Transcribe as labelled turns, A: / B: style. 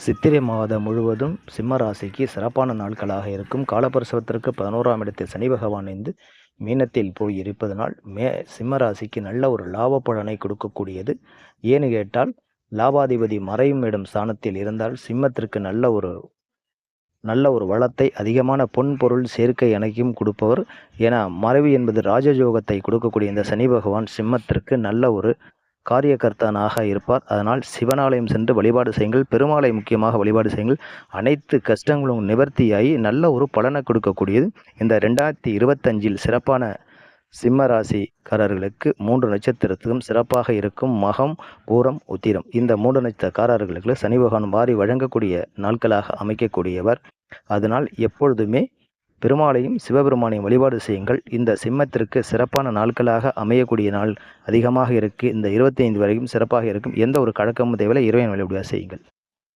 A: சித்திரை மாதம் முழுவதும் சிம்ம ராசிக்கு சிறப்பான நாட்களாக இருக்கும். காலபுருஷத்திற்கு 11ஆம் இடத்தில் சனி பகவான் மீனத்தில் போய் இருப்பதனால் சிம்ம ராசிக்கு நல்ல ஒரு லாப பலனை கொடுக்கக்கூடியது. ஏன்னு கேட்டால், லாபாதிபதி மறையும் இடம் ஸ்தானத்தில் இருந்தால் சிம்மத்திற்கு நல்ல ஒரு வளத்தை, அதிகமான பொன் பொருள் சேர்க்கை அனைக்கும் கொடுப்பவர். ஏன்னா மறைவு என்பது ராஜயோகத்தை கொடுக்கக்கூடிய இந்த சனி பகவான் சிம்மத்திற்கு நல்ல ஒரு காரியகர்த்தனாக இருப்பார். அதனால் சிவனாலயம் சென்று வழிபாடு செய்யுங்கள், பெருமாளை முக்கியமாக வழிபாடு செய்யுங்கள். அனைத்து கஷ்டங்களும் நிவர்த்தியாகி நல்ல ஒரு பலனை கொடுக்கக்கூடியது. இந்த 2025 சிறப்பான சிம்ம ராசிக்காரர்களுக்கு 3 நட்சத்திரத்துக்கும் சிறப்பாக இருக்கும். மகம், பூரம், உத்திரம் இந்த 3 நட்சத்திரக்காரர்களுக்கு சனி பகவான் வாரி வழங்கக்கூடிய நாட்களாக அமைக்கக்கூடியவர். அதனால் எப்பொழுதுமே பெருமாளையும் சிவபெருமானையும் வழிபாடு செய்யுங்கள். இந்த சிம்மத்திற்கு சிறப்பான நாட்களாக அமையக்கூடிய நாள் அதிகமாக இருக்குது. இந்த 25 வரைக்கும் சிறப்பாக இருக்கும். எந்த ஒரு கழக்கமும் தேவையில்லை. இறைவன் வழிபாடு செய்யுங்கள்.